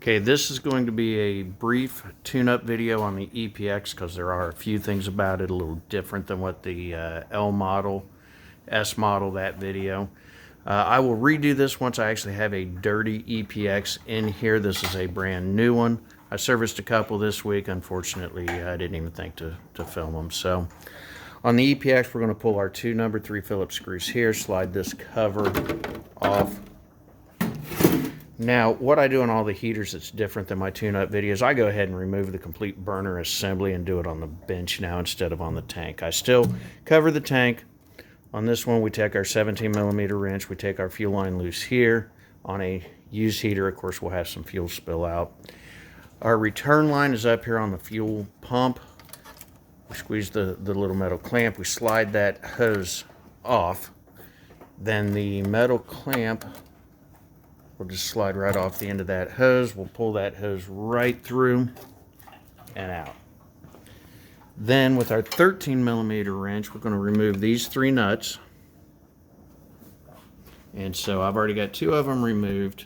Okay, this is going to be a brief tune-up video on the EPX because there are a few things about it a little different than what the L model, S model, that video. I will redo this once I actually have a dirty EPX in here. This is a brand new one. I serviced a couple this week. Unfortunately, I didn't even think to film them. So on the EPX, we're going to pull our two number 3 Phillips screws here, slide this cover off. Now, what I do on all the heaters that's different than my tune-up videos, I go ahead and remove the complete burner assembly and do it on the bench now instead of on the tank. I still cover the tank. On this one, we take our 17mm wrench, we take our fuel line loose here. On a used heater, of course, we'll have some fuel spill out. Our return line is up here on the fuel pump. We squeeze the little metal clamp, we slide that hose off. Then the metal clamp will just slide right off the end of that hose. We'll pull that hose right through and out. Then with our 13mm wrench, we're going to remove these 3 nuts. And so I've already got 2 of them removed.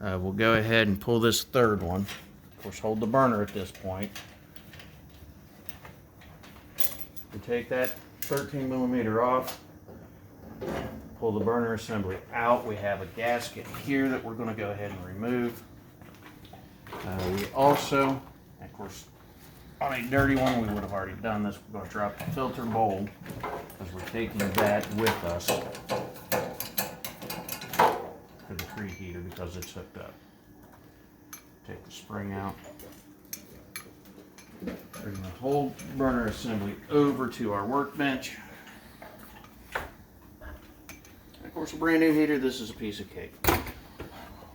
We'll go ahead and pull this 3rd one. Of course, hold the burner at this point. We take that 13mm off. Pull the burner assembly out. We have a gasket here that we're going to go ahead and remove. We also, of course, on a dirty one, we would have already done this. We're going to drop the filter bowl because we're taking that with us to the preheater because it's hooked up. Take the spring out. Bring the whole burner assembly over to our workbench. Of course, a brand new heater, this is a piece of cake.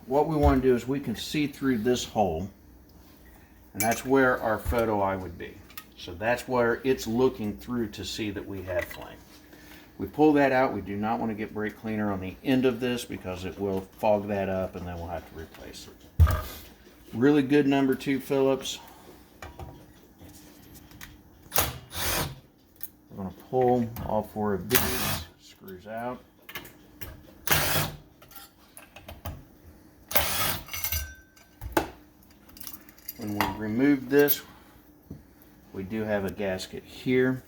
What we want to do is we can see through this hole, and that's where our photo eye would be. So that's where it's looking through to see that we have flame. We pull that out. We do not want to get brake cleaner on the end of this because it will fog that up and then we'll have to replace it. Really good number 2 Phillips. We're going to pull all 4 of these screws out. When we remove this, we do have a gasket here.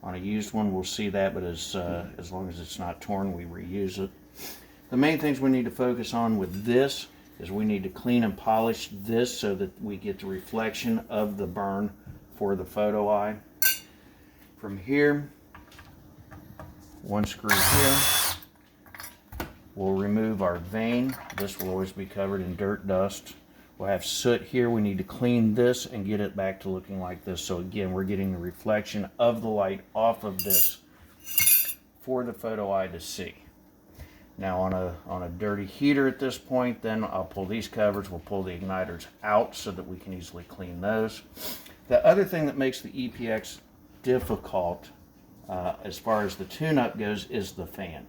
On a used one, we'll see that, but as long as it's not torn, we reuse it. The main things we need to focus on with this is we need to clean and polish this so that we get the reflection of the burn for the photo eye. From here, 1 screw here. We'll remove our vane. This will always be covered in dirt, dust. We'll have soot here. We need to clean this and get it back to looking like this. So again, we're getting the reflection of the light off of this for the photo eye to see. Now on a dirty heater at this point, then I'll pull these covers. We'll pull the igniters out so that we can easily clean those. The other thing that makes the EPX difficult as far as the tune-up goes is the fan.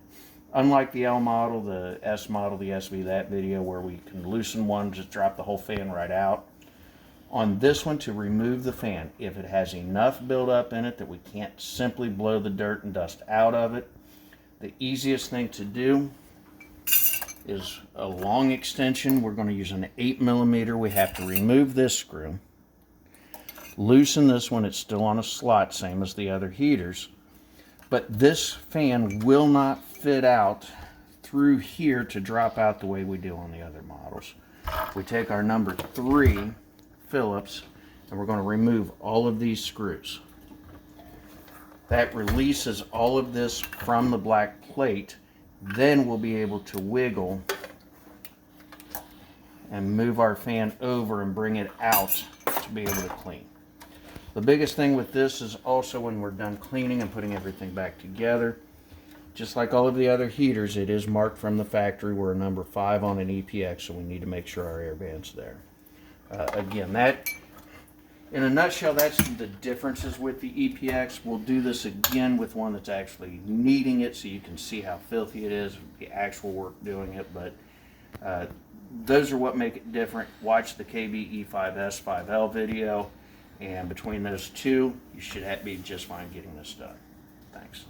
Unlike the L model, the S model, the SV, that video where we can loosen one, just drop the whole fan right out. On this one, to remove the fan, if it has enough buildup in it that we can't simply blow the dirt and dust out of it, the easiest thing to do is a long extension. We're going to use an 8mm. We have to remove this screw, loosen this one. It's still on a slot, same as the other heaters. But this fan will not fit out through here to drop out the way we do on the other models. We take our number 3 Phillips and we're going to remove all of these screws. That releases all of this from the black plate. Then we'll be able to wiggle and move our fan over and bring it out to be able to clean. The biggest thing with this is also when we're done cleaning and putting everything back together, just like all of the other heaters, it is marked from the factory. We're a number 5 on an EPX, so we need to make sure our air band's there. Again, that, in a nutshell, that's the differences with the EPX. We'll do this again with one that's actually needing it so you can see how filthy it is, the actual work doing it, but those are what make it different. Watch the KBE5S KBE5L video. And between those two, you should be just fine getting this done. Thanks.